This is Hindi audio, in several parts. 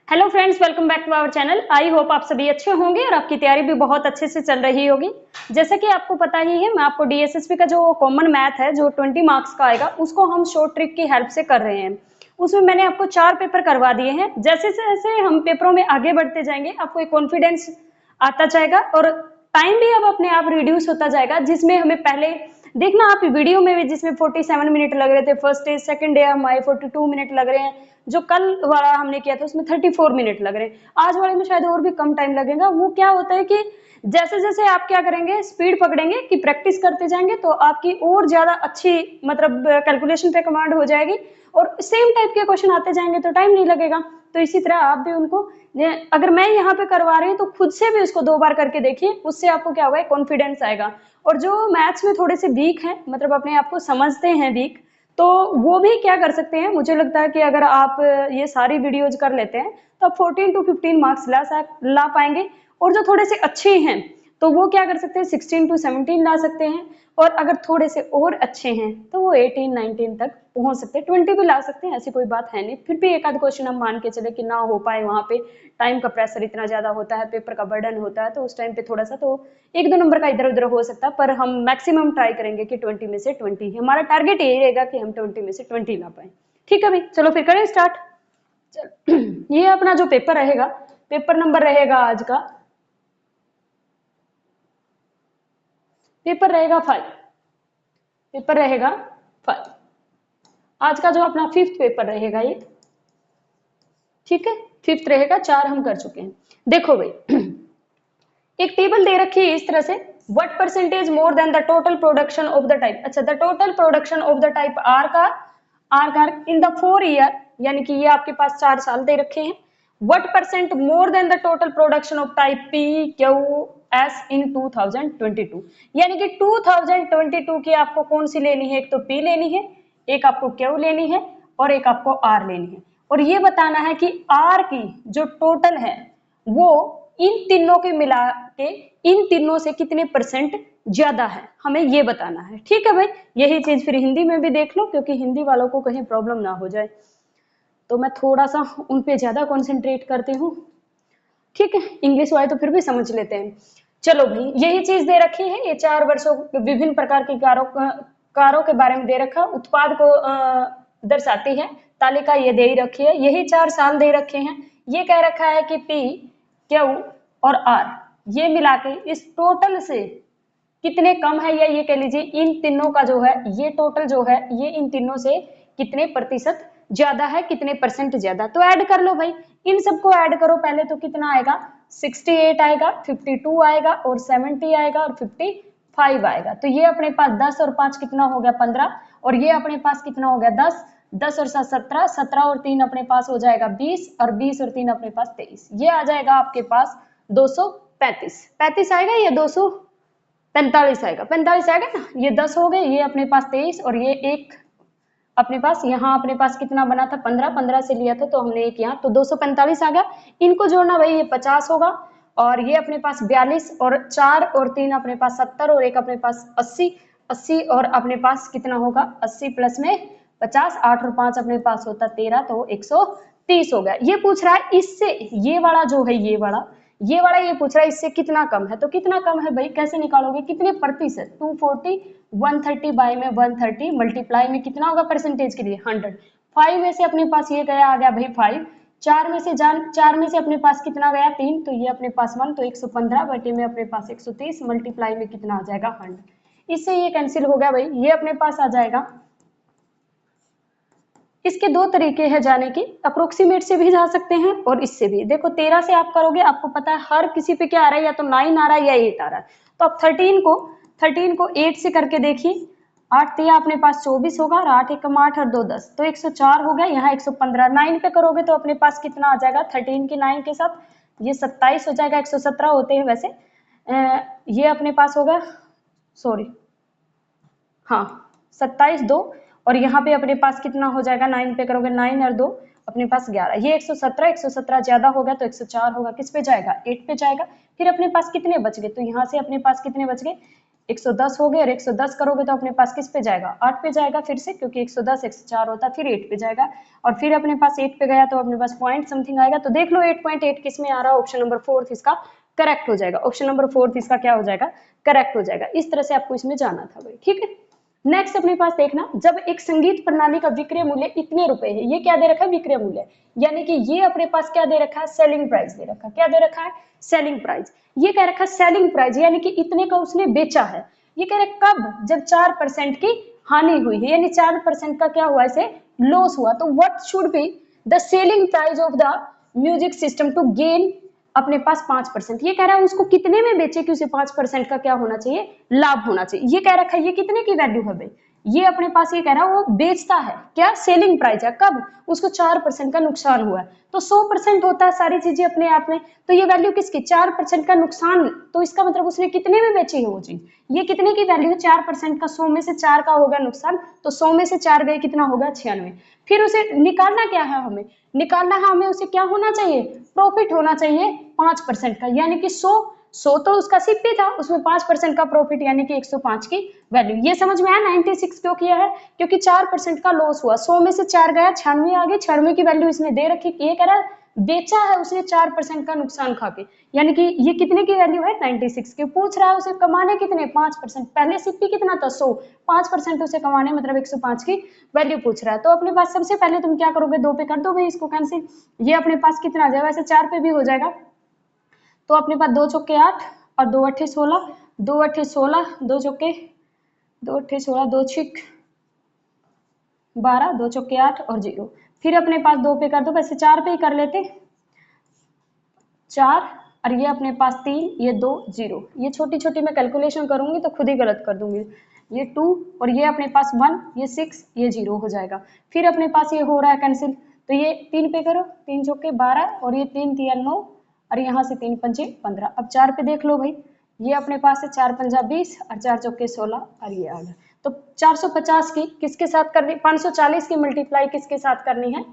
Hello friends, welcome back to our channel. I hope आप सभी अच्छे होंगे और आपकी तैयारी भी बहुत अच्छे से चल रही होगी। जैसा कि आपको पता ही है, मैं आपको डीएसएसपी का जो कॉमन मैथ है जो 20 मार्क्स का आएगा उसको हम शॉर्ट ट्रिक की हेल्प से कर रहे हैं। उसमें मैंने आपको 4 पेपर करवा दिए हैं। जैसे जैसे हम पेपरों में आगे बढ़ते जाएंगे आपको एक कॉन्फिडेंस आता जाएगा और टाइम भी अब अपने आप रिड्यूस होता जाएगा, जिसमें हमें पहले देखना आप वीडियो में भी जिसमें 47 मिनट लग रहे थे फर्स्ट डे, सेकंड डे हमारे 42 मिनट लग रहे हैं, जो कल वाला हमने किया था उसमें 34 मिनट लग रहे हैं, आज वाले में शायद और भी कम टाइम लगेगा। वो क्या होता है कि जैसे जैसे आप क्या करेंगे, स्पीड पकड़ेंगे कि प्रैक्टिस करते जाएंगे तो आपकी और ज्यादा अच्छी मतलब कैलकुलेशन पे कमांड हो जाएगी और सेम टाइप के क्वेश्चन आते जाएंगे तो टाइम नहीं लगेगा। तो इसी तरह आप भी उनको, अगर मैं यहाँ पे करवा रही हूँ तो खुद से भी उसको 2 बार करके देखिए, उससे आपको क्या होगा, कॉन्फिडेंस आएगा। और जो मैथ्स में थोड़े से वीक हैं, मतलब अपने आप को समझते हैं वीक, तो वो भी क्या कर सकते हैं। मुझे लगता है कि अगर आप ये सारी वीडियोज कर लेते हैं तो आप 14 to 15 मार्क्स ला पाएंगे। और जो थोड़े से अच्छे हैं तो वो क्या कर सकते हैं, 16 to 17 ला सकते हैं। और अगर थोड़े से और अच्छे हैं तो वो 18 19 तक पहुंच सकते हैं, 20 भी ला सकते हैं, ऐसी कोई बात है नहीं। फिर भी एक आध क्वेश्चन हम मान के चले कि ना हो पाए, वहां पे टाइम का प्रेशर इतना ज्यादा होता है, पेपर का बर्डन होता है, तो उस टाइम पे थोड़ा सा तो 1-2 नंबर का इधर उधर हो सकता है। पर हम मैक्सिमम ट्राई करेंगे कि 20 में से 20, हमारा टारगेट यही रहेगा कि हम 20 में से 20 ला पाए। ठीक है भाई, चलो फिर करें स्टार्ट। चल ये अपना जो पेपर रहेगा, पेपर नंबर रहेगा आज का, पेपर रहेगा 5, पेपर रहेगा 5। आज का जो अपना 5th पेपर रहेगा ये, ठीक है, 5th रहेगा। 4 हम कर चुके हैं। देखो भाई, एक टेबल दे रखी है इस तरह से, what percentage more than the total production of the type. अच्छा, the total production of the type are car in the 4 year, यानी कि ये आपके पास 4 साल दे रखे हैं। What percent more than the total production of type P Q S in 2022, यानी कि 2022 की आपको कौन सी लेनी है, एक तो पी लेनी है, एक आपको क्यू लेनी है और एक आपको आर लेनी है। और ये बताना है कि आर की जो टोटल है वो इन तीनों के मिला के इन तीनों से कितने परसेंट ज्यादा है, हमें ये बताना है। ठीक है भाई, यही चीज फिर हिंदी में भी देख लो, क्योंकि हिंदी वालों को कहीं प्रॉब्लम ना हो जाए, तो मैं थोड़ा सा उन पे ज्यादा कॉन्सेंट्रेट करती हूँ। ठीक है, इंग्लिश वाले तो फिर भी समझ लेते हैं। चलो भाई, यही चीज दे रखी है, ये 4 वर्षों विभिन्न प्रकार की कारों के बारे में दे रखा, उत्पाद को दर्शाती है, तालिका ये दे ही रखी है, यही 4 साल दे रखे हैं। ये कह रखा है कि पी क्यू और आर ये मिला के इस टोटल से कितने कम है, या ये कह लीजिए इन तीनों का जो है ये टोटल जो है ये इन तीनों से कितने प्रतिशत ज्यादा है, कितने परसेंट ज्यादा। तो ऐड कर लो भाई, इन सबको ऐड करो पहले, तो कितना आएगा, 68 आएगा, 52 आएगा और 70 आएगा और 55 आएगा। तो ये अपने पास 10 और 5 कितना हो गया, 15, और ये अपने पास कितना हो गया, 10, 10 और 7 17, 17 और 3 अपने पास हो जाएगा 20, और 20 और 3 अपने पास 23। ये आ जाएगा आपके पास 235, 35 आएगा या 245 आएगा, 45 आएगा ना। ये 10 हो गए, ये अपने पास 23 और ये एक अपने पास, यहाँ अपने पास कितना बना था, 15, 15 से लिया था तो हमने एक यहाँ, तो 245 आ गया। इनको जोड़ना भाई, ये 50 होगा, और ये अपने पास 42 और 4 और 3 अपने पास 70 और एक अपने पास 80, 80 और अपने पास कितना होगा, 80 प्लस में 50, 8 और 5 अपने पास होता 13, तो 130 हो गया। ये पूछ रहा है इससे, ये वाला जो है ये वाला ये पूछ रहा है इससे कितना कम है। तो कितना कम है भाई, कैसे निकालोगे, कितने प्रतिशत, 240, 130 बाई में 130 मल्टीप्लाई में कितना होगा परसेंटेज के लिए, 100। 5 में से अपने पास ये गया, आ गया भाई 5, 4 में से अपने पास कितना गया, 3, तो ये अपने पास 1, तो 115 बटे में अपने पास 130 मल्टीप्लाई में कितना आ जाएगा, 100। इससे ये कैंसिल हो गया भाई, ये अपने पास आ जाएगा। इसके 2 तरीके हैं जाने की, अप्रोक्सीमेट से भी जा सकते हैं और इससे भी। देखो 13 से आप करोगे, आपको पता है हर किसी पे क्या आ रहा है, या तो 9 आ रहा है या 8 आ रहा है। तो आप 13 को 8 से करके देखिए, 8 तिया अपने पास 24 होगा, और 8 एकम 8 और 2 10, तो 104 हो गया। यहाँ 115, 9 पे करोगे तो अपने पास कितना आ जाएगा, 13 के 9 के साथ ये 27 हो जाएगा, 117 होते हैं वैसे। ये अपने पास होगा, सॉरी हाँ 27 2, और यहाँ पे अपने पास कितना हो जाएगा, 9 पे करोगे, 9 और 2 अपने पास 11, ये 117, 117 ज्यादा हो गया तो 104 होगा, किस पे जाएगा, 8 पे जाएगा। फिर अपने पास कितने बच गए, तो यहाँ से अपने पास कितने बच गए, 110 हो गए, और 110 करोगे तो अपने पास किस पे जाएगा, 8 पे जाएगा फिर से, क्योंकि 110 104 होता है, फिर 8 पे जाएगा, और फिर अपने पास 8 पे गया तो अपने पास पॉइंट समथिंग आएगा। तो देख लो 8.8 किस में आ रहा है, ऑप्शन नंबर 4 इसका करेक्ट हो जाएगा। ऑप्शन नंबर 4 इसका क्या हो जाएगा, करेक्ट हो जाएगा। इस तरह से आपको इसमें जाना था भाई, ठीक है। नेक्स्ट अपने पास देखना, जब एक संगीत प्रणाली का विक्रय मूल्य इतने रुपए है, ये क्या दे रखा है, विक्रय मूल्य, यानी कि ये अपने पास क्या दे रखा है, सेलिंग प्राइस दे रखा है। क्या दे रखा है, सेलिंग प्राइस। ये कह रखा है सेलिंग प्राइस, यानी कि इतने का उसने बेचा है। ये कह रहे कब, जब 4% की हानि हुई है, यानी 4% का क्या हुआ, इसे लॉस हुआ। तो what should be the selling price of the music system to gain अपने पास 5%। ये कह रहा है उसको कितने में बेचे कि उसे 5% का क्या होना चाहिए, लाभ होना चाहिए। ये कह रखा है ये कितने की वैल्यू है भाई, ये अपने पास ये कह रहा है वो बेचता है, क्या सेलिंग प्राइस है, कब, उसको 4% का नुकसान हुआ है। तो 100% होता है सारी चीजें अपने आप में, तो ये वैल्यू किसकी, 4% का नुकसान, तो इसका मतलब उसने कितने में बेची है वो चीज, ये कितने की वैल्यू है, 4% का, 100 में से 4 का होगा नुकसान, तो 100 में से 4 गए कितना होगा, 96। फिर उसे निकालना क्या है, हमें निकालना है, हमें उसे क्या होना चाहिए, प्रॉफिट होना चाहिए 5% का, यानी कि 100 तो उसका सिप था, उसमें 5% का प्रॉफिट यानी कि 105 की वैल्यू। ये समझ में आया 96 क्यों किया है, क्योंकि 4% का लॉस हुआ, 100 में से 4 गया, 96 आ गई, 96 की वैल्यू इसने दे रखी, ये कह रहा है बेचा है उसने 4% का नुकसान खा के, यानी कि ये कितने की वैल्यू है, 96 की। पूछ रहा है उसे कमाने कितने, 5%, पहले सिप्पी कितना था, 100, 5% उसे कमाने मतलब 105 की वैल्यू पूछ रहा है। तो अपने पास सबसे पहले तुम क्या करोगे, 2 पे कर दो भाई इसको कैंसिल, ये अपने पास कितना आ जाएगा, वैसे 4 पे भी हो जाएगा। तो अपने पास 2 चौके 8 और 2 अट्ठे 16, 2 अट्ठे 16, 2 चौके 2 अट्ठे 16, 2 छिक 12, 2 चौके 8 और 0। फिर अपने पास 2 पे कर दो, वैसे 4 पे ही कर लेते, 4 और ये अपने पास 3, ये 2 0, ये छोटी छोटी मैं कैलकुलेशन करूंगी तो खुद ही गलत कर दूंगी, ये 2 और ये अपने पास 1, ये 6, ये 0 हो जाएगा। फिर अपने पास ये हो रहा है कैंसिल, तो ये 3 पे करो, 3 चौके 12 और ये 3 तिया 9 और यहाँ से 3 पंजे 15। अब 4 पे देख लो भाई, ये अपने पास है 4 पंजा 20 और 4 चौके 16 और ये 8। तो 450 की किसके साथ करनी, 540 की मल्टीप्लाई किसके साथ करनी है,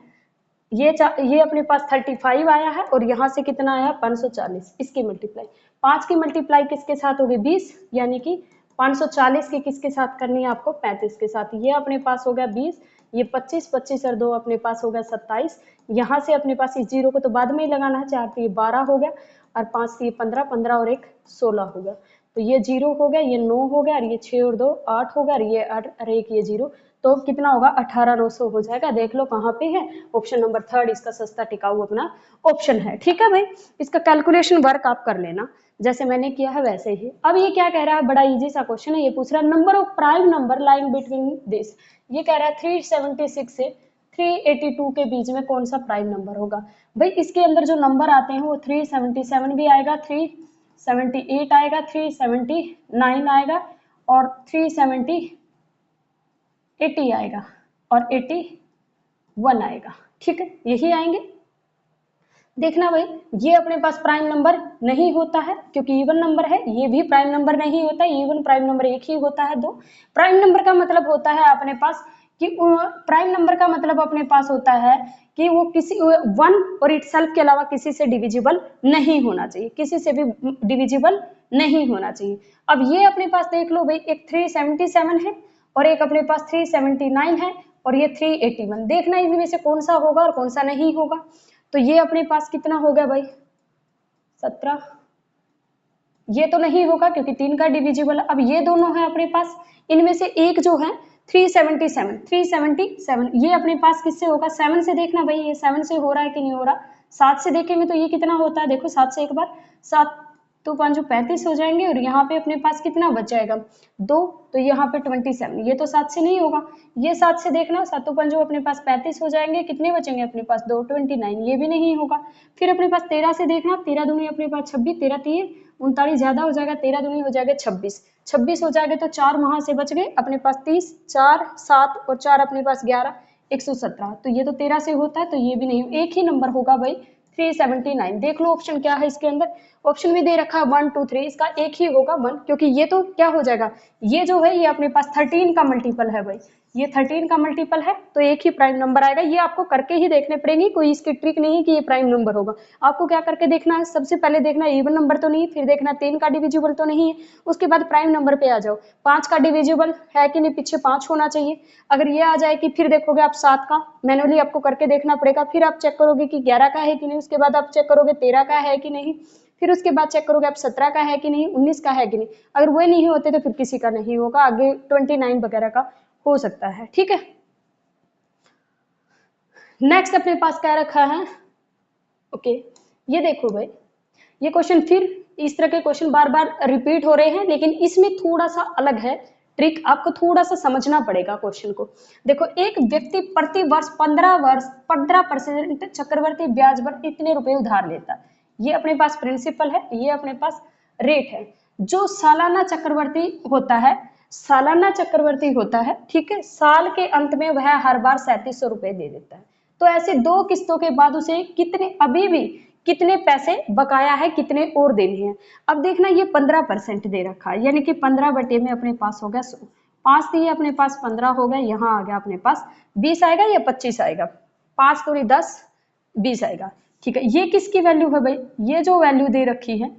ये अपने पास 35 आया है और यहाँ से कितना आया 540, इसकी मल्टीप्लाई 5 की मल्टीप्लाई किसके साथ होगी 20, यानी कि 540 की किसके साथ करनी है आपको 35 के साथ। ये अपने पास हो गया 20, ये 25, 25 और 2 अपने पास हो गया 27। यहाँ से अपने पास इस 0 को तो बाद में ही लगाना है, 4 तो ये 12 हो गया और 5 से ये 15, 15 और 1 16 हो गया। तो ये 0 हो गया, ये 9 हो गया और ये 6 और 2 8 हो गया और ये 8 और 1 ये 0, तो कितना होगा 18,900 हो जाएगा। देख लो कहाँ पे है, ऑप्शन नंबर 3 इसका सस्ता टिकाऊ अपना ऑप्शन है। ठीक है भाई, इसका कैलकुलेशन वर्क आप कर लेना जैसे मैंने किया है वैसे ही। अब ये क्या कह रहा है, बड़ा इजी सा क्वेश्चन है, ये पूछ रहा है number of prime number lying between this. ये कह रहा है 376 से 382 के बीच में कौन सा प्राइम नंबर होगा। भाई इसके अंदर जो नंबर आते हैं वो 377 भी आएगा, 378 आएगा, 379 आएगा और 380 आएगा और 81 आएगा। ठीक है, यही आएंगे। देखना भाई, ये अपने पास प्राइम नंबर नहीं होता है क्योंकि इवन नंबर है, ये भी प्राइम नंबर नहीं होता है, इवन प्राइम नंबर एक ही होता है, 2। प्राइम नंबर का मतलब होता है अपने पास कि प्राइम नंबर का मतलब अपने पास होता है कि वो किसी 1 और इटसेल्फ के अलावा किसी से डिविजिबल नहीं होना चाहिए, किसी से भी डिविजिबल नहीं होना चाहिए। अब ये अपने पास देख लो भाई, एक 377 है और एक अपने पास 379 है और ये 381। देखना इनमें से कौन सा होगा और कौन सा नहीं होगा। तो ये अपने पास कितना हो गया भाई 17, ये तो नहीं होगा क्योंकि 3 का डिविजिबल। अब ये दोनों है अपने पास, इनमें से एक जो है 377, ये अपने पास किससे होगा, 7 से। देखना भाई ये 7 से हो रहा है कि नहीं हो रहा। 7 से देखेंगे तो ये कितना होता है, देखो 7 से एक बार, 7 तो 5 35 हो जाएंगे और यहाँ पे अपने पास कितना बच जाएगा 2, तो यहाँ पे 27, ये तो 7 से नहीं होगा। ये 7 से देखना, 7 5 अपने पास 35 हो जाएंगे, कितने बचेंगे अपने पास 2, 29, ये भी नहीं होगा। फिर अपने पास 13 से देखना, 13 दूनी अपने पास 26, 13 3 39 ज्यादा हो जाएगा, 13 दूनी हो जाएगा 26, 26 हो जाएगा तो 4 वहां से बच गए अपने पास 30, 4 7 और 4 अपने पास 11, 117। तो ये तो 13 से होता है, तो ये भी नहीं, एक ही नंबर होगा भाई 379। देख लो ऑप्शन क्या है इसके अंदर, ऑप्शन में दे रखा है 1 2 3, इसका एक ही होगा 1, क्योंकि ये तो क्या हो जाएगा, ये जो है ये अपने पास 13 का मल्टीपल है भाई, ये 13 का मल्टीपल है, तो एक ही प्राइम नंबर आएगा। ये आपको करके ही देखने पड़ेंगे, कोई इसकी ट्रिक नहीं है कि ये प्राइम नंबर होगा। आपको क्या करके देखना है, सबसे पहले देखना इवन नंबर तो नहीं, फिर देखना 3 का डिविजिबल तो नहीं है, उसके बाद प्राइम नंबर पे आ जाओ, 5 का डिविजिबल है कि नहीं, पीछे 5 होना चाहिए। अगर ये आ जाए कि फिर देखोगे आप 7 का, मैनुअली आपको करके देखना पड़ेगा, फिर आप चेक करोगे कि 11 का है कि नहीं, उसके बाद आप चेक करोगे 13 का है कि नहीं, फिर उसके बाद चेक करोगे आप 17 का है कि नहीं, 19 का है कि नहीं। अगर वो नहीं होते तो फिर किसी का नहीं होगा, आगे 29 वगैरह का हो सकता है। ठीक है, नेक्स्ट अपने पास क्या रखा है, ओके ये देखो भाई, ये क्वेश्चन फिर इस तरह के क्वेश्चन बार बार रिपीट हो रहे हैं, लेकिन इसमें थोड़ा सा अलग है ट्रिक, आपको थोड़ा सा समझना पड़ेगा क्वेश्चन को। देखो, एक व्यक्ति प्रति वर्ष 15% चक्रवर्ती ब्याज पर इतने रुपए उधार लेता है, ये अपने पास प्रिंसिपल है, ये अपने पास रेट है। जो सालाना चक्रवर्ती होता है, सालाना चक्रवर्ती होता है, ठीक है, साल के अंत में वह हर बार 3700 रुपए दे देता है। तो ऐसे 2 किस्तों के बाद उसे कितने, अभी भी कितने पैसे बकाया है, कितने और देने हैं। अब देखना, ये 15% दे रखा है, यानी कि 15 बटे में अपने पास हो गया 100, 5 दिए अपने पास 15 हो गया, यहाँ आ गया अपने पास 20 आएगा या 25 आएगा, 5 दूनी 10, 20 आएगा। ठीक है, ये किसकी वैल्यू है भाई, ये जो वैल्यू दे रखी है,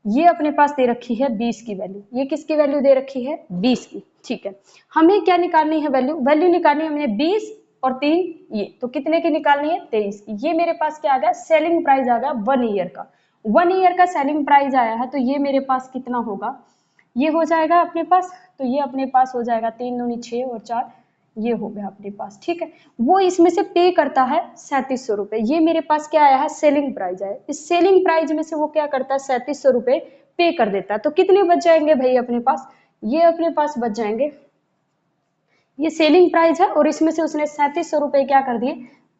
ये अपने पास दे रखी है 20 की वैल्यू, ये किसकी वैल्यू दे रखी है 20 की। ठीक है, हमें क्या निकालनी है, वैल्यू, वैल्यू निकालनी है हमने 20 और 3 ये, तो कितने की निकालनी है 23 की। ये मेरे पास क्या आ गया, सेलिंग प्राइस आ गया 1 ईयर का, 1 ईयर का सेलिंग प्राइस आया है, तो ये मेरे पास कितना होगा, ये हो जाएगा अपने पास, तो ये अपने पास हो जाएगा 3 दूनी 6 और 4, ये हो गया अपने पास। ठीक है, वो इसमें से पे करता है 3700 रुपए, ये मेरे पास क्या आया है, सेलिंग प्राइस आया, इस सेलिंग प्राइस में से वो क्या करता है 3700 रुपए पे कर देता है। तो कितने बच जाएंगे भाई अपने पास, ये अपने पास बच जाएंगे, ये सेलिंग प्राइस है और इसमें से उसने 3700 रुपए क्या कर दिए,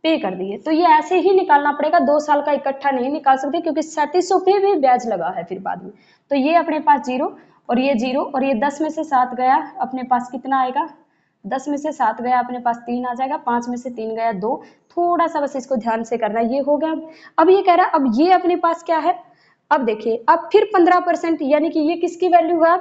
पे कर दिए। तो ये ऐसे ही निकालना पड़ेगा, 2 साल का इकट्ठा नहीं निकाल सकते, क्योंकि 3700 पे भी ब्याज लगा है फिर बाद में। तो ये अपने पास 0 और ये 0, और ये 10 में से 7 गया अपने पास कितना आएगा, 10 में से 7 गया अपने पास 3 आ जाएगा, 5 में से 3 गया 2, थोड़ा सा बस इसको ध्यान से करना, ये हो गया। अब ये कह रहा है, अब ये अपने पास क्या है, अब देखिए, अब फिर 15%, यानी कि ये किसकी वैल्यू है,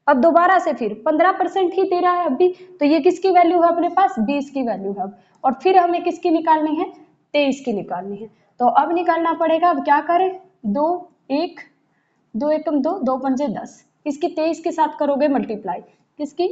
अब दोबारा से फिर 15% ही दे रहा है अभी, तो ये किसकी वैल्यू है अपने पास, 20 की वैल्यू है। और फिर हमें किसकी निकालनी है, 23 की निकालनी है। तो अब निकालना पड़ेगा, अब क्या करें, 2 1 2 एकम 2, 2 पंजे 10, इसकी 23 के साथ करोगे मल्टीप्लाई, किसकी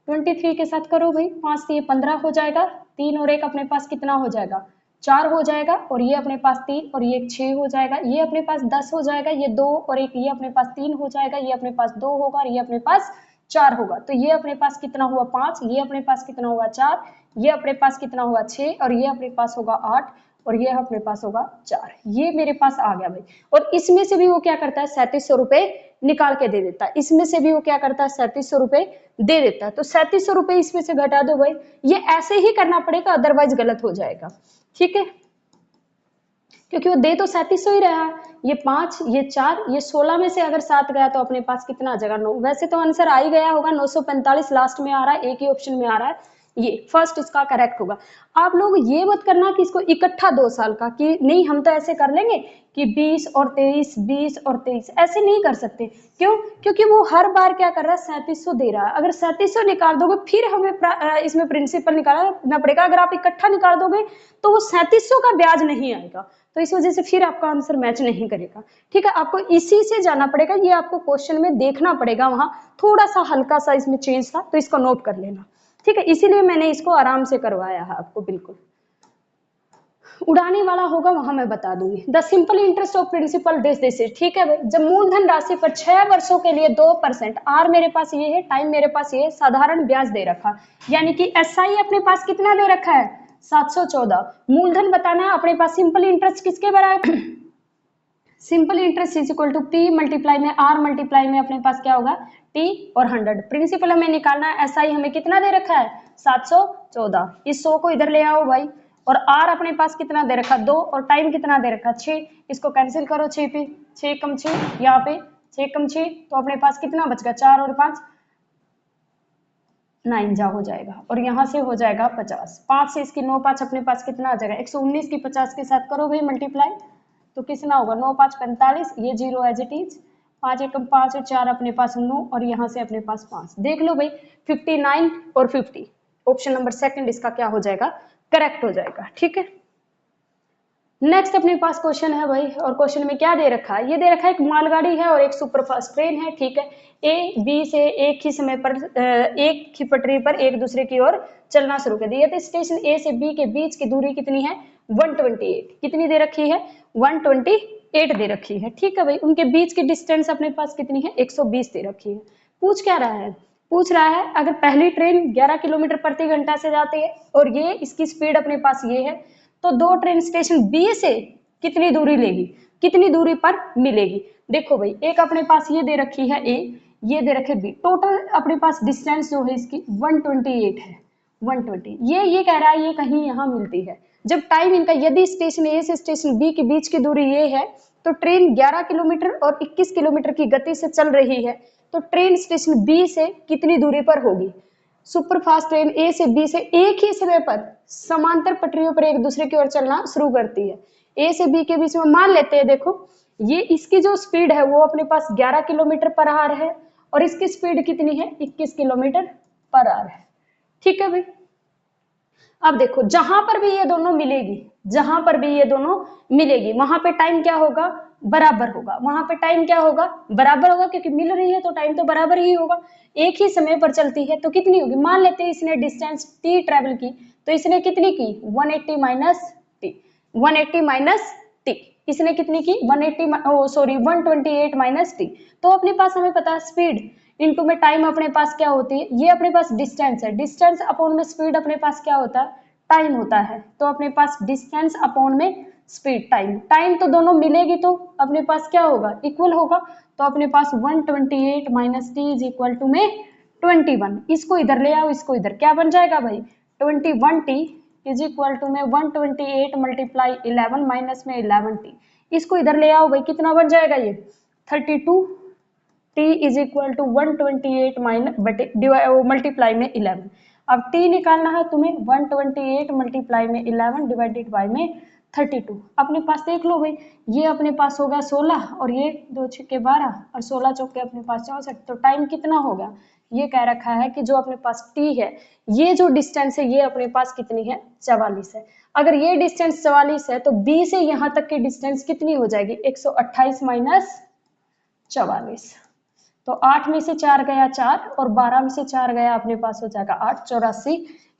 23 के साथ करो भाई, 5 से ये 15 हो जाएगा, 3 और 1 अपने पास कितना हो जाएगा, 4 हो जाएगा, और ये अपने पास 3 और ये 6 हो जाएगा, ये अपने पास 10 हो जाएगा, ये 2 और 1 ये अपने पास 3 हो जाएगा, ये अपने पास 2 होगा और ये अपने पास 4 होगा। तो ये अपने पास कितना हुआ 5, ये अपने पास कितना हुआ 4, ये अपने पास कितना हुआ 6, और ये अपने पास होगा 8, और ये अपने पास होगा 4, ये मेरे पास आ गया भाई। और इसमें से भी वो क्या करता है 3700 रुपए निकाल के दे देता है, इसमें से भी वो क्या करता है 3700 रुपए दे देता है। तो 3700 रुपए इसमें से घटा दो भाई, ये ऐसे ही करना पड़ेगा, अदरवाइज गलत हो जाएगा। ठीक है, क्योंकि वो दे तो 3700 ही रहा, ये 5 ये 4 ये 16 में से अगर 7 गया तो अपने पास कितना आ जाएगा 9, वैसे तो आंसर आ ही गया होगा 945 लास्ट में आ रहा है, एक ही ऑप्शन में आ रहा है, ये फर्स्ट इसका करेक्ट होगा। आप लोग ये मत करना कि इसको इकट्ठा 2 साल का, कि नहीं हम तो ऐसे कर लेंगे कि 20 और 23 20 और 23, ऐसे नहीं कर सकते। क्यों, क्योंकि वो हर बार क्या कर रहा है 3700 दे रहा है, अगर 3700 निकाल दोगे फिर हमें इसमें प्रिंसिपल निकालना पड़ेगा, अगर आप इकट्ठा निकाल दोगे तो वो 3700 का ब्याज नहीं आएगा, तो इस वजह से फिर आपका आंसर मैच नहीं करेगा। ठीक है, आपको इसी से जाना पड़ेगा, ये आपको क्वेश्चन में देखना पड़ेगा, वहां थोड़ा सा हल्का सा इसमें चेंज था, तो इसको नोट कर लेना। ठीक है, इसीलिए मैंने इसको आराम से करवाया है आपको, बिल्कुल उड़ाने वाला होगा वहां मैं बता दूंगी। The simple interest of principal this is, ठीक है भाई, जब मूलधन राशि पर 6 वर्षों के लिए 2%, आर मेरे पास ये है, टाइम मेरे पास ये है, साधारण ब्याज दे रखा, यानी कि एसआई अपने पास कितना दे रखा है 714, मूलधन बताना है अपने पास, सिंपल इंटरेस्ट किसके बराबर simple interest is equal to P multiply में आर मल्टीप्लाई में अपने पास क्या होगा टी और 100, प्रिंसिपल हमें निकालना है, एसआई हमें कितना दे रखा है 714, इस 100 को इधर ले आओ भाई, और आर अपने पास कितना दे रखा 2, और टाइम कितना दे रखा 6, इसको कैंसिल करो 6 पे 6 कम 6, यहाँ पे 6 कम 6, तो अपने पास कितना बच गया 4 और 5 9 जा हो जाएगा और यहाँ से हो जाएगा 50। 5 से इसकी 9 5 अपने पास कितना आ जाएगा 119 की 50 के साथ करो भाई मल्टीप्लाई, तो कितना होगा 9 5 45, ये 0 एज इट इज, 5 एकम 5 और 4 अपने पास 9 और यहाँ से अपने पास 5। देख लो भाई 59 और 50, ऑप्शन नंबर सेकंड इसका क्या हो जाएगा, करेक्ट हो जाएगा। ठीक है, नेक्स्ट अपने पास क्वेश्चन है भाई, और क्वेश्चन में क्या दे रखा है, ये दे रखा है एक मालगाड़ी है और एक सुपरफास्ट ट्रेन है। ठीक है, ए बी से एक ही समय पर एक ही पटरी पर एक दूसरे की ओर चलना शुरू कर दिया। तो स्टेशन ए से बी के बीच की दूरी कितनी है 128, कितनी दे रखी है 128 दे रखी है। ठीक है भाई, उनके बीच की डिस्टेंस अपने पास कितनी है 120 दे रखी है। पूछ क्या रहा है, पूछ रहा है अगर पहली ट्रेन 11 किलोमीटर प्रति घंटा से जाती है और ये इसकी स्पीड अपने पास ये है, तो दो ट्रेन स्टेशन बी से कितनी दूरी लेगी, कितनी दूरी पर मिलेगी। देखो भाई एक अपने पास ये दे रखी है ए, ये दे रखे बी, टोटल अपने पास डिस्टेंस जो है इसकी 128 है, 120। ये कह रहा है ये कहीं यहाँ मिलती है। जब टाइम इनका, यदि स्टेशन ए से स्टेशन बी के बीच की दूरी ये है, तो ट्रेन 11 किलोमीटर और 21 किलोमीटर की गति से चल रही है, तो ट्रेन स्टेशन बी से कितनी दूरी पर होगी। सुपरफास्ट ट्रेन ए से बी से एक ही समय पर समांतर पटरियों पर एक दूसरे की ओर चलना शुरू करती है। ए से बी के बीच में मान लेते हैं, देखो ये इसकी जो स्पीड है वो अपने पास 11 किलोमीटर पर आवर है और इसकी स्पीड कितनी है 21 किलोमीटर पर आवर है। ठीक है भाई, अब देखो जहां पर भी ये दोनों मिलेगी, जहां पर भी ये दोनों मिलेगी वहां पे टाइम क्या होगा, बराबर होगा। वहां पे टाइम क्या होगा, बराबर होगा, क्योंकि मिल रही है तो टाइम तो बराबर ही होगा। एक ही समय पर चलती है तो कितनी होगी, मान लेते हैं इसने डिस्टेंस t ट्रेवल की, तो इसने कितनी की 180 माइनस टी, 180 माइनस टी, इसने कितनी की 128 माइनस टी। तो अपने पास हमें पता है स्पीड इनटू में टाइम अपने पास क्या होती है, ये अपने पास डिस्टेंस है, डिस्टेंस अपॉन में स्पीड अपने पास क्या होता है, टाइम होता है। तो अपने पास डिस्टेंस अपॉन में स्पीड टाइम, टाइम तो दोनों मिलेगी तो अपने पास क्या होगा, इक्वल होगा। तो अपने पास 128 minus T is equal to में 21। इसको इधर ले आओ, इसको इधर, क्या बन जाएगा भाई 21 टी इज इक्वल टू में 128 मल्टीप्लाई 11 माइनस में 11 टी। इसको इधर ले आओ भाई, कितना बन जाएगा ये 32 T is equal to 128 minus multiply में 11। अब टी निकालना है तुम्हें, 128 मल्टीप्लाई में 11 डिवाइडेड बाय में 32। अपने पास देख लो भाई, ये अपने पास होगा 16 और ये 2 छक्के 12 और 16 चौके अपने पास 64। तो टाइम कितना हो गया, ये कह रखा है कि जो अपने पास टी है, ये जो डिस्टेंस है ये अपने पास कितनी है 44 है। अगर ये डिस्टेंस 44 है तो बी से यहाँ तक की डिस्टेंस कितनी हो जाएगी 128 माइनस 44। तो 8 में से 4 गया 4 और 12 में से 4 गया अपने पास हो जाएगा 8, 84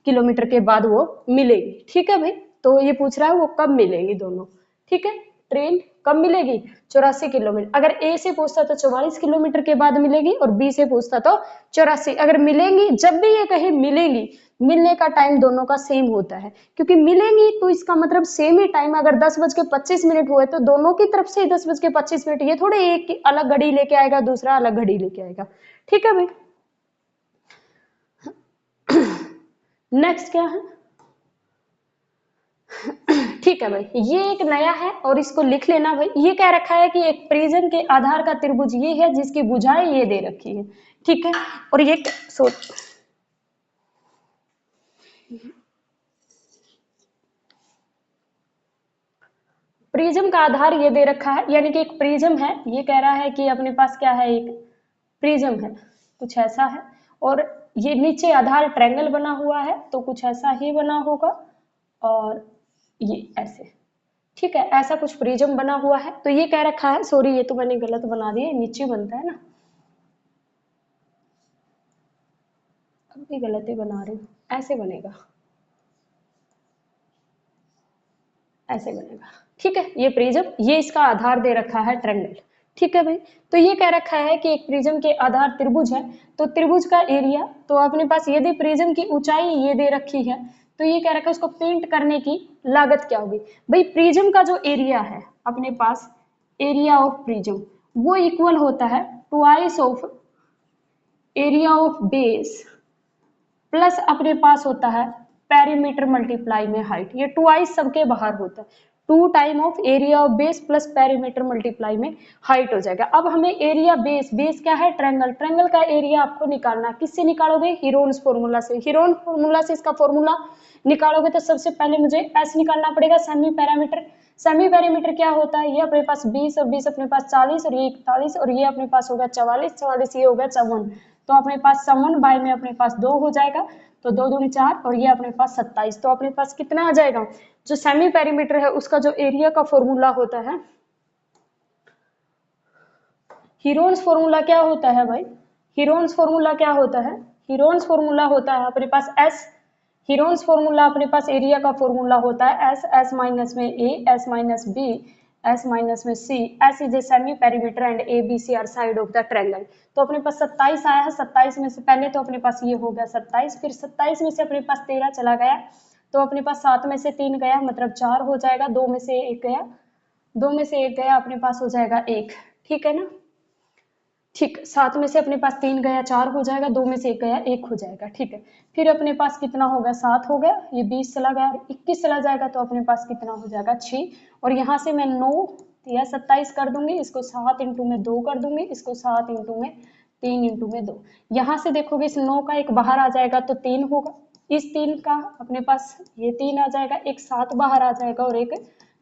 किलोमीटर के बाद वो मिलेगी। ठीक है भाई, तो ये पूछ रहा है वो कब मिलेगी दोनों। ठीक है, ट्रेन कब मिलेगी 84 किलोमीटर। अगर ए से पूछता तो 44 किलोमीटर के बाद मिलेगी और बी से पूछता तो 84। अगर मिलेंगी, जब भी ये कहे मिलेंगी, मिलने का टाइम दोनों का सेम होता है, क्योंकि मिलेंगी तो इसका मतलब सेम ही टाइम। अगर 10:25 हुए तो दोनों की तरफ से 10:25, ये थोड़े एक अलग घड़ी लेके आएगा दूसरा अलग घड़ी लेके आएगा। ठीक है भाई, नेक्स्ट क्या है, ठीक है भाई, ये एक नया है और इसको लिख लेना भाई। ये कह रखा है कि एक प्रिज्म के आधार का त्रिभुज ये है जिसकी भुजाएं ये दे रखी है। ठीक है, और ये सोच प्रिज्म का आधार ये दे रखा है, यानी कि एक प्रिज्म है, ये कह रहा है कि अपने पास क्या है, एक प्रिज्म है, कुछ ऐसा है, और ये नीचे आधार ट्रायंगल बना हुआ है तो कुछ ऐसा ही बना होगा, और ये ऐसे। ठीक है, ऐसा कुछ प्रिज्म बना हुआ है। तो ये कह रखा है, सॉरी ये तो मैंने गलत बना दिया, नीचे बनता है ना, अब भी गलत ही बना रही हूँ, ऐसे बनेगा, ऐसे बनेगा। ठीक है, ये प्रिज्म, ये इसका आधार दे रखा है ट्रायंगल। ठीक है भाई, तो ये कह रखा है कि एक प्रिज्म के आधार त्रिभुज है, तो त्रिभुज का एरिया, तो अपने पास यदि प्रिज्म की ऊंचाई ये दे रखी है, तो ये कह रखा है उसको पेंट करने की लागत क्या होगी। भाई प्रिज्म का जो एरिया है अपने पास, एरिया ऑफ प्रिज्म, वो इक्वल होता है twice of area of base plus अपने पास होता है पेरीमीटर मल्टीप्लाई में हाइट। ये ट्वाइस सबके बाहर होता है, 2 time of area of base plus perimeter multiply में हाइट हो जाएगा। अब हमें एरिया बेस, बेस क्या है ट्रायंगल, ट्रायंगल का एरिया आपको निकालना, किससे निकालोगे, हीरोन्स फॉर्मूला से। हीरोन फॉर्मूला से इसका फॉर्मूला निकालोगे तो सबसे पहले मुझे एस निकालना पड़ेगा, सेमी पैरामीटर। सेमी पैरामीटर क्या होता है, ये अपने पास 20 और 20 अपने पास 40 और ये 41 और ये अपने पास होगा 44, 44 ये होगा 54, तो अपने पास 57 बाय में अपने पास 2 हो जाएगा, तो 2 दूनी 4 और ये अपने पास 27, तो अपने पास कितना आ जाएगा, जो सेमी पैरामीटर है उसका जो एरिया का फॉर्मूला होता है, हीरोन्स फॉर्मूला क्या होता है भाई, हीरोन्स फॉर्मूला क्या होता है, हीरोन्स फॉर्मूला होता है अपने पास एस, हीरोन्स फॉर्मूला अपने पास एरिया का फॉर्मूला होता है एस, एस माइनस में A, S minus B, S minus में C, S is a semi perimeter and A B C are side of the triangle. तो अपने पास 27 आया है, 27 में से पहले तो अपने पास ये हो गया 27, फिर 27 में से अपने पास 13 चला गया, तो अपने पास 7 में से 3 गया मतलब 4 हो जाएगा, 2 में से 1 गया, 2 में से 1 गया अपने पास हो जाएगा 1, ठीक है ना, ठीक, 7 में से अपने पास 3 गया 4 हो जाएगा, 2 में से 1 गया 1 हो जाएगा, ठीक है। फिर अपने पास कितना हो गया 7 हो गया, ये 20 चला गया 21 चला जाएगा, तो अपने पास कितना हो जाएगा 6, और यहाँ से मैं 9 या 27 कर दूंगी, इसको 7 इंटू में 2 कर दूंगी, इसको 7 इंटू में 3 इंटू में 2, यहाँ से देखोगे इस 9 का एक बाहर आ जाएगा तो 3 होगा, इस 3 का अपने पास ये 3 आ जाएगा, एक 7 बाहर आ जाएगा और एक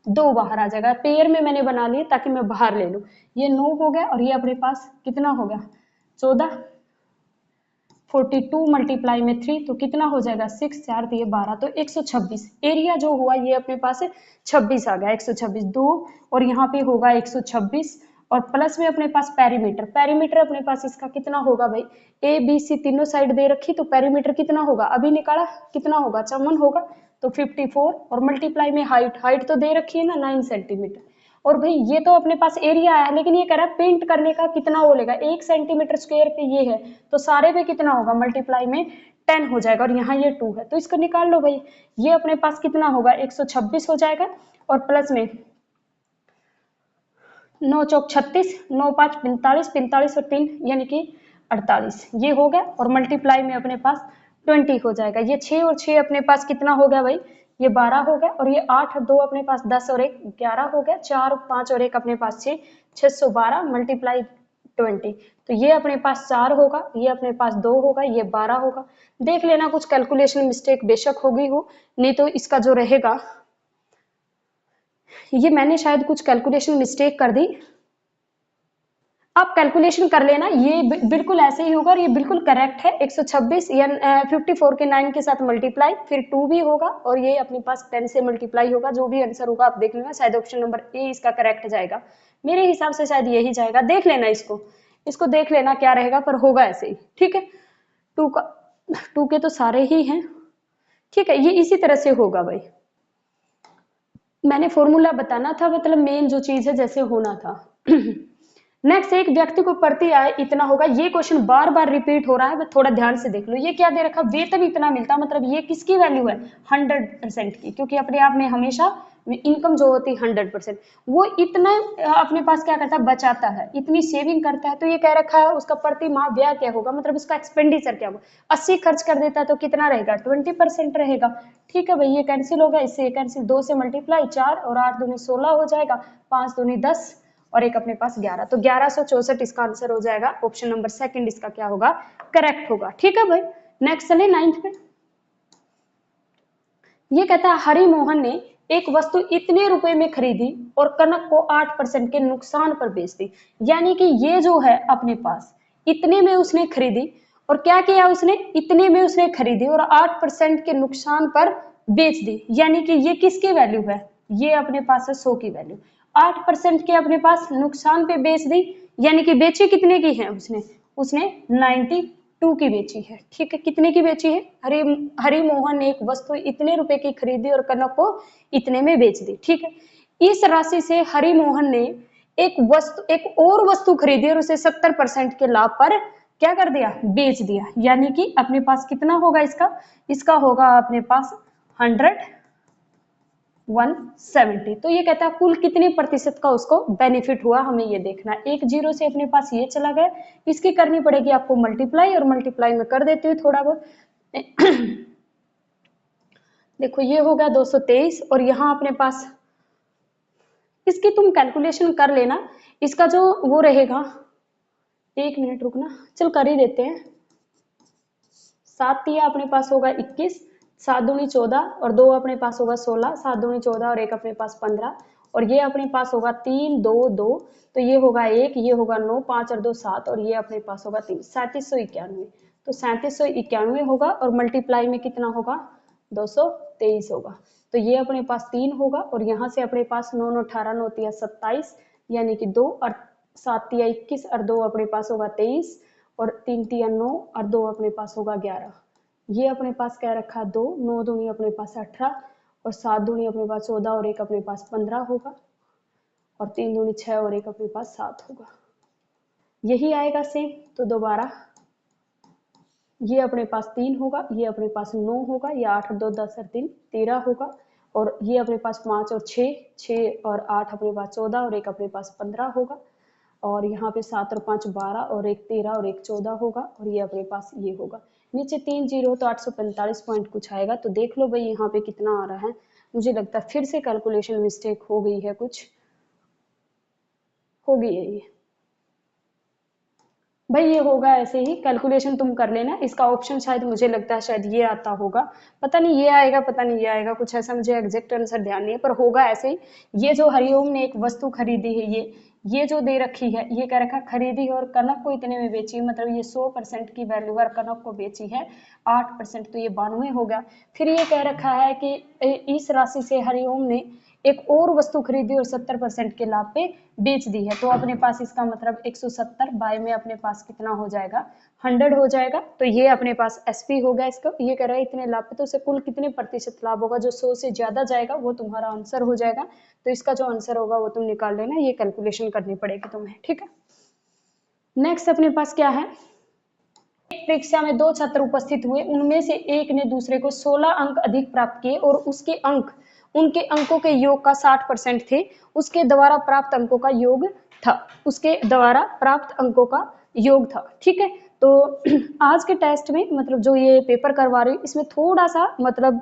2 बाहर आ जाएगा, पेयर में मैंने बना लिए ताकि मैं बाहर ले लूं, ये 9 हो गया और ये अपने पास कितना हो गया 14, 42 मल्टीप्लाई में 3 तो कितना हो जाएगा 6, 4 दिए 12, तो 126, एरिया जो हुआ ये अपने पास 26 आ गया, 126 2 और यहाँ पे होगा 126 और प्लस में अपने पास पेरीमीटर, पेरीमीटर अपने पास इसका कितना होगा भाई, ए बी सी तीनों साइड दे रखी, तो पेरीमीटर कितना होगा अभी निकाला, कितना होगा 54 होगा, तो 54 और मल्टीप्लाई में हाइट, हाइट तो दे रखी है ना 9 सेंटीमीटर, और भाई ये तो अपने पास एरिया आया लेकिन ये कह रहा है पेंट करने का कितना वो लेगा, 1 सेंटीमीटर स्क्वायर पे ये है तो सारे पे कितना होगा मल्टीप्लाई में 10 हो जाएगा, और यहाँ ये 2 है तो इसको निकाल लो भाई, ये अपने पास कितना होगा 126 हो जाएगा, और प्लस में 9 चौक 36, 9 5 45, 45 और 3 यानी कि 48 ये हो गया, और मल्टीप्लाई में अपने पास 20 हो जाएगा, ये 6 और 6 अपने पास कितना हो गया भाई, ये 12 हो गया, और ये 8 2 अपने पास 10 और 1 11 हो गया, 4 5 और 1 अपने पास 6, 612 मल्टीप्लाई 20, तो ये अपने पास 4 होगा, ये अपने पास 2 होगा, ये 12 होगा, देख लेना कुछ कैलकुलेशन मिस्टेक बेशक होगी हो, नहीं तो इसका जो रहेगा, ये मैंने शायद कुछ कैलकुलेशन मिस्टेक कर दी, आप कैलकुलेशन कर लेना, ये बिल्कुल ऐसे ही होगा और ये बिल्कुल करेक्ट है, 126 या 54 के 9 के साथ मल्टीप्लाई, फिर 2 भी होगा और ये अपने पास 10 से मल्टीप्लाई होगा, जो भी आंसर होगा आप देख लेना, शायद ऑप्शन नंबर ए इसका करेक्ट जाएगा, मेरे हिसाब से शायद यही जाएगा, देख लेना इसको देख लेना क्या रहेगा, पर होगा ऐसे ही, ठीक है। 2 के तो सारे ही हैं, ठीक है, ये इसी तरह से होगा भाई, मैंने फॉर्मूला बताना था, मतलब मेन जो चीज है जैसे होना था। नेक्स्ट, एक व्यक्ति को प्रति आय इतना होगा, ये क्वेश्चन बार बार रिपीट हो रहा है, थोड़ा ध्यान से देख लो, ये क्या दे रखा, वेतन इतना मिलता, मतलब ये किसकी वैल्यू है 100% की, क्योंकि अपने आप में हमेशा इनकम जो होती है 100%, वो इतना अपने पास क्या करता है बचाता है, इतनी सेविंग करता है, तो ये कह रखा है उसका प्रति माह व्यय क्या होगा, मतलब उसका एक्सपेंडिचर क्या होगा, 80 खर्च कर देता है तो कितना रहेगा 20% रहेगा, ठीक है भाई, ये कैंसिल होगा, इससे कैंसिल, 2 से मल्टीप्लाई 4 और 8 दूनी 16 हो जाएगा, 5 दूनी 10 और एक अपने पास 11, तो 1164 इसका आंसर हो जाएगा, ऑप्शन नंबर सेकंड इसका क्या होगा करेक्ट होगा, ठीक है भाई। नेक्स्ट चले 9th पे, ये कहता है हरि मोहन ने एक वस्तु इतने रुपए में खरीदी और कनक को 8% के नुकसान पर बेच दी, यानी कि ये जो है अपने पास इतने में उसने खरीदी और क्या किया उसने, इतने में उसने खरीदी और 8% के नुकसान पर बेच दी, यानी कि ये किसकी वैल्यू है, ये अपने पास है 100 की वैल्यू, 8% के अपने पास नुकसान पे बेच दी, यानी कि बेची कितने की है उसने 92 की बेची है, ठीक है, कितने की बेची है, हरि मोहन ने एक वस्तु इतने रुपए की खरीदी और कनक को इतने में बेच दी, ठीक है, इस राशि से हरि मोहन ने एक और वस्तु खरीदी और उसे 70% के लाभ पर क्या कर दिया बेच दिया, यानी कि अपने पास कितना होगा इसका होगा अपने पास 170, तो ये कहता है कुल कितने प्रतिशत का उसको बेनिफिट हुआ, हमें ये देखना, एक जीरो से अपने पास ये चला गया, इसकी करनी पड़ेगी आपको मल्टीप्लाई, और मल्टीप्लाई में कर देती हूँ थोड़ा बहुत। देखो ये हो गया 223 और यहाँ अपने पास इसकी तुम कैलकुलेशन कर लेना। इसका जो वो रहेगा, 1 मिनट रुकना, चल कर ही देते हैं। 7 तिया अपने पास होगा 21, 7 दूनी 14 और 2 अपने पास होगा 16, 7 दूनी 14 और 1 अपने पास 15, और ये अपने पास होगा 3 2 2, तो ये होगा 1, ये होगा 9, 5 और 2 7, और ये अपने पास होगा 3, 3791। तो 3791 होगा, और मल्टीप्लाई में कितना होगा, 223 होगा। तो ये अपने पास 3 होगा, और यहाँ से अपने पास 9 9 18 9 तिया 27, यानी कि 2, और 7 तिया 21 और 2 अपने पास होगा 23, और 3 तिया 9 और 2 अपने पास होगा 11। ये अपने पास क्या रखा, 2, 9 दूनी अपने पास 18, और 7 दूनी अपने पास 14 और 1 अपने पास 15 होगा, और 3 दूनी 6 और 1 अपने पास 7 होगा। यही आएगा सेम। तो दोबारा ये अपने पास 3 होगा, ये अपने पास 9 होगा, ये 8 और 2 10 और 3 13 होगा, और ये अपने पास 5 और 6 6 और 8 अपने पास 14 और 1 अपने पास 15 होगा, और यहाँ पे 7 और 5 12 और 1 13 और 1 14 होगा, और ये अपने पास ये होगा। नीचे 3 जीरो तो 845 पॉइंट कुछ आएगा। तो देख लो भाई यहाँ पे कितना आ रहा है। मुझे लगता है फिर से कैलकुलेशन मिस्टेक हो गई है, कुछ हो गई है ये भाई। ये होगा ऐसे ही, कैलकुलेशन तुम कर लेना। इसका ऑप्शन शायद मुझे लगता है शायद ये आता होगा, पता नहीं ये आएगा पता नहीं ये आएगा, कुछ ऐसा मुझे एग्जैक्ट आंसर ध्यान नहीं है, पर होगा ऐसे ही। ये जो हरिओम ने एक वस्तु खरीदी है, ये जो दे रखी है, ये कह रखा खरीदी और कनक को इतने में बेची, मतलब ये 100% की वैल्यू और कनक को बेची है 8%, तो ये 92 हो गया। फिर ये कह रखा है कि इस राशि से हरिओम ने एक और वस्तु खरीदी और 70% के लाभ पे बेच दी है। तो अपने पास इसका मतलब 170 बाय में अपने पास कितना हो जाएगा, 100 हो जाएगा। तो ये अपने पास एसपी हो गया इसका। ये कह रहा है इतने लाभ पे, तो उसे कुल कितने प्रतिशत लाभ होगा, जो 100 से ज्यादा जाएगा वो तुम्हारा आंसर हो जाएगा। तो इसका जो आंसर होगा वो तुम निकाल लेना, ये कैलकुलेशन करनी पड़ेगी तुम्हें, ठीक है। नेक्स्ट अपने पास क्या है, परीक्षा में 2 छात्र उपस्थित हुए, उनमें से एक ने दूसरे को 16 अंक अधिक प्राप्त किए और उसके अंक उनके अंकों के योग का 60% थे। उसके द्वारा प्राप्त अंकों का योग था, उसके द्वारा प्राप्त अंकों का योग था, ठीक है। तो आज के टेस्ट में मतलब जो ये पेपर करवा रही हूँ, इसमें थोड़ा सा मतलब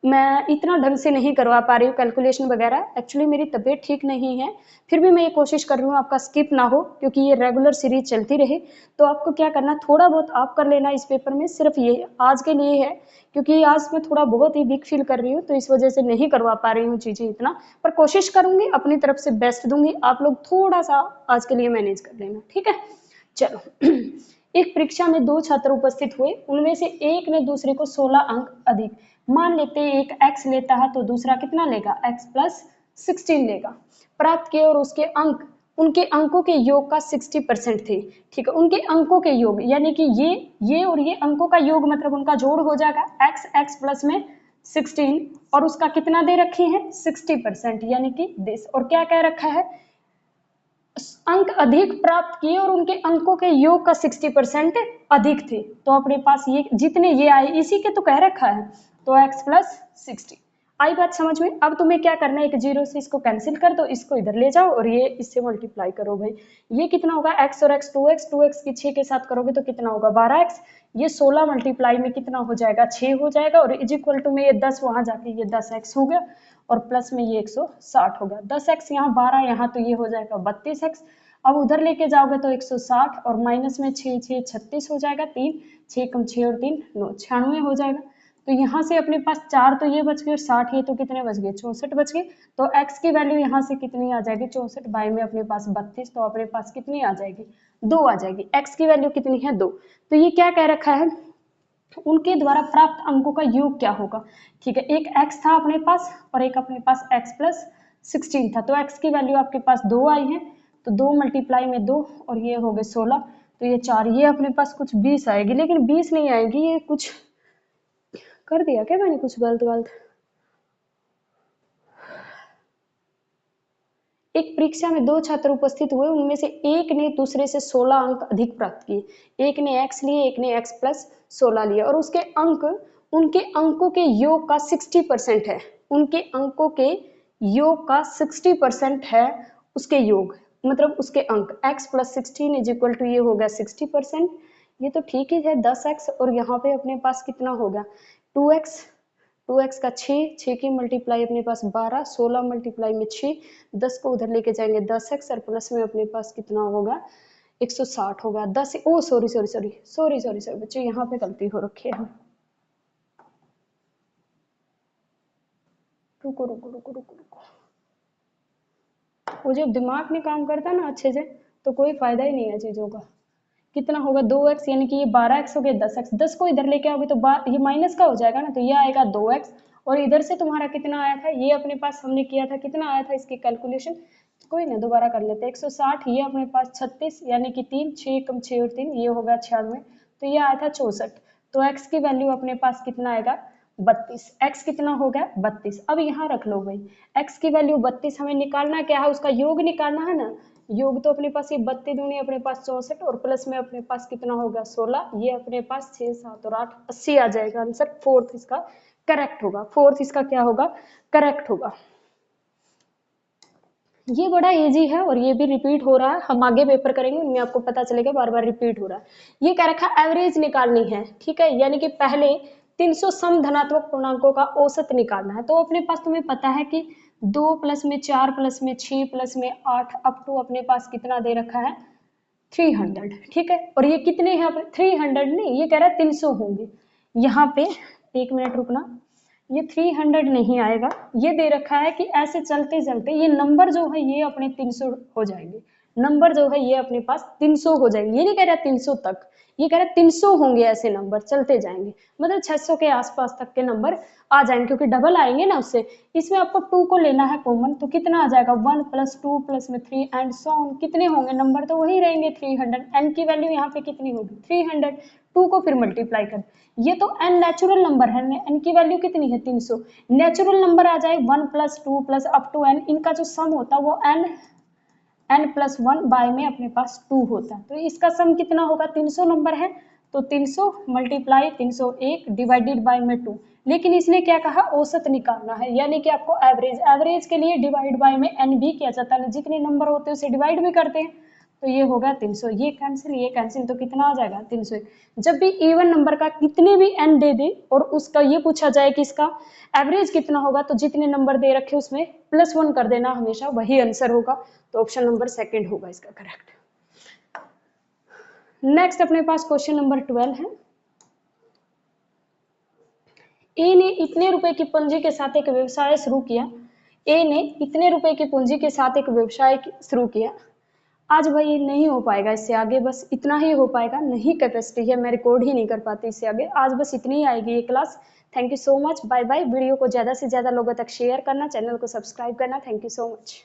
मैं इतना ढंग से नहीं करवा पा रही हूँ कैलकुलेशन वगैरह। एक्चुअली मेरी तबीयत ठीक नहीं है, फिर भी मैं ये कोशिश कर रही हूँ आपका स्किप ना हो, क्योंकि ये रेगुलर सीरीज चलती रहे। तो आपको क्या करना, थोड़ा बहुत आप कर लेना इस पेपर में, सिर्फ ये आज के लिए है, क्योंकि आज मैं थोड़ा बहुत ही वीक फील कर रही हूँ, तो इस वजह से नहीं करवा पा रही हूँ चीजें इतना, पर कोशिश करूंगी, अपनी तरफ से बेस्ट दूंगी। आप लोग थोड़ा सा आज के लिए मैनेज कर लेना, ठीक है। चलो एक परीक्षा में 2 छात्र उपस्थित हुए, उनमें से एक ने दूसरे को 16 अंक अधिक, मान लेते हैं एक x लेता है तो दूसरा कितना लेगा, x प्लस 16 लेगा, प्राप्त किए, और उसके अंक उनके अंकों के योग का 60% थे, ठीक है। उनके अंकों के योग यानी कि ये और ये अंकों का योग मतलब उनका जोड़ हो जाएगा, x प्लस में 16 और उसका कितना दे रखे हैं 60%, यानी कि दिस। और क्या कह रखा है, अंक अधिक प्राप्त किए और उनके अंकों के योग का 60% अधिक थे। तो अपने पास ये जितने ये आए इसी के तो कह रखा है, तो x प्लस 60। आई बात समझ में। अब तुम्हें क्या करना है, एक जीरो से इसको कैंसिल कर दो, इसको इधर ले जाओ और ये इससे मल्टीप्लाई करो भाई। ये कितना होगा, x और x 2x 2x की 6 के साथ करोगे तो कितना होगा 12x। ये 16 मल्टीप्लाई में कितना हो जाएगा 6 हो जाएगा, और इज इक्वल टू में ये 10 वहां जाके ये 10x हो गया, और प्लस में ये 160 हो गया। 10x यहाँ 12 यहाँ, तो ये हो जाएगा 32x। अब उधर लेके जाओगे तो 160 और माइनस में 6 6 36 हो जाएगा, 3 6 कम 6 और 3 9 96 हो जाएगा। तो यहाँ से अपने पास 4 तो ये बच गए और 60 ये, तो कितने बच गए 64 बच गए। तो x की वैल्यू यहाँ से कितनी आ जाएगी 64 बाई में अपने पास 32, तो अपने पास कितनी आ जाएगी 2 आ जाएगी। x की वैल्यू कितनी है 2। तो ये क्या कह रखा है, उनके द्वारा प्राप्त अंकों का योग क्या होगा, ठीक है। एक x था अपने पास और एक अपने पास x प्लस 16 था, तो x की वैल्यू आपके पास 2 आई है, तो 2 मल्टीप्लाई में 2 और ये हो गए 16, तो ये 4, ये अपने पास कुछ 20 आएगी, लेकिन 20 नहीं आएगी, ये कुछ कर दिया क्या मैंने कुछ गलत गलत। एक परीक्षा में 2 छात्र उपस्थित हुए, उनमें से एक ने दूसरे से 16 अंक अधिक प्राप्त किए। एक ने x लिए, एक ने x प्लस 16 लिया, और उसके अंक उनके अंकों के योग का 60% है। उनके अंकों के योग का 60% है, उसके योग मतलब उसके अंक। x plus 16 is equal to ये हो गया 60%, ये तो ठीक ही है 10x, और यहाँ पे अपने पास कितना हो गया 2x 2x का 6 की मल्टीप्लाई अपने पास 12, 16 मल्टीप्लाई में 6, 10 को उधर लेके जाएंगे 10x और प्लस में अपने पास कितना होगा 160 होगा। 10 oh sorry sorry sorry sorry sorry sorry बच्चों, यहाँ पे गलती हो रखी है। रुको रुको रुको रुको रुको, वो जब दिमाग नहीं काम करता ना अच्छे से तो कोई फायदा ही नहीं है चीजों का। कितना होगा 2x, यानी कि ये 12x हो गया 10x, 10 को इधर लेके आओगे तो ये माइनस का हो जाएगा ना, तो ये आएगा 2x। और इधर से तुम्हारा कितना आया था, ये अपने पास हमने किया था, कितना आया था इसकी कैलकुलेशन, कोई ना दोबारा कर लेते हैं। 160, ये अपने पास 36 यानी कि 3, 6 कम 6 और 3 ये होगा 96, तो ये आया था 64। तो x की वैल्यू अपने पास कितना आएगा 32। x कितना हो गया 32। अब यहाँ रख लो भाई, x की वैल्यू 32 हमें निकालना क्या है, उसका योग निकालना है ना। योग तो अपने पास ये 32 दूनी अपने पास 64 और प्लस में अपने पास कितना होगा 16, ये अपने पास 6 7 और 8 80 आ जाएगा आंसर। फोर्थ इसका करेक्ट होगा, फोर्थ इसका क्या होगा करेक्ट होगा। ये बड़ा इजी है और ये भी रिपीट हो रहा है, हम आगे पेपर करेंगे उनमें आपको पता चलेगा बार बार रिपीट हो रहा है। ये कह रखा है एवरेज निकालनी है, ठीक है, यानी कि पहले 300 सम धनात्मक पूर्णांकों का औसत निकालना है। तो अपने पास तुम्हें पता है कि 2 प्लस में 4 प्लस में 6 प्लस में 8 अप टू अपने पास कितना दे रखा है 300, ठीक है। और ये कितने हैं 300 नहीं, ये कह रहा है 300 होंगे। यहाँ पे 1 मिनट रुकना, ये 300 नहीं आएगा, ये दे रखा है कि ऐसे चलते चलते ये नंबर जो है ये अपने 300 हो जाएंगे, नंबर जो है ये अपने पास 300 हो जाएंगे। ये नहीं कह रहा 300 तक, ये कह रहा 300 होंगे, ऐसे नंबर चलते जाएंगे, मतलब 600 के आसपास तक के नंबर आ जाएंगे, क्योंकि डबल आएंगे ना उससे। इसमें आपको 2 को लेना है कॉमन, तो कितना आ जाएगा 1 प्लस 2 प्लस में 3 एंड सो ऑन, कितने होंगे नंबर तो वही रहेंगे 300। एन की वैल्यू यहाँ पे कितनी होगी 300, 2 को फिर मल्टीप्लाई कर, ये तो n नेचुरल नंबर है, n की वैल्यू कितनी है 300, नेचुरल नंबर आ जाए 1 plus 2 plus up to n, इनका जो सम होता है वो n प्लस 1 बाय में अपने पास 2 होता है। तो इसका सम कितना होगा 300 नंबर है तो 300 मल्टीप्लाई 301 डिवाइडेड बाय में 2। लेकिन इसने क्या कहा औसत निकालना है, यानी कि आपको एवरेज, एवरेज के लिए डिवाइड बाय में n भी किया जाता है, जितने नंबर होते हैं उसे डिवाइड भी करते हैं। तो ये होगा 300, ये कैंसिल तो कितना आ जाएगा 300। जब भी इवन नंबर का कितने भी n दे दे और उसका ये पूछा जाए कि इसका एवरेज कितना होगा, तो जितने नंबर दे रखे उसमें +1 कर देना, हमेशा वही आंसर होगा। तो ऑप्शन नंबर सेकंड होगा इसका करेक्ट। नेक्स्ट अपने पास क्वेश्चन नंबर 12 है। ए ने इतने रुपए की पूंजी के साथ एक व्यवसाय शुरू किया, ए ने इतने रुपए की पूंजी के साथ एक व्यवसाय शुरू किया। आज भाई नहीं हो पाएगा इससे आगे, बस इतना ही हो पाएगा, नहीं कैपेसिटी है, मैं रिकॉर्ड ही नहीं कर पाती इससे आगे, आज बस इतनी ही आएगी ये class. Thank you so much, bye bye. Video को ज़्यादा से ज़्यादा लोगों तक शेयर करना, चैनल को सब्सक्राइब करना। Thank you so much.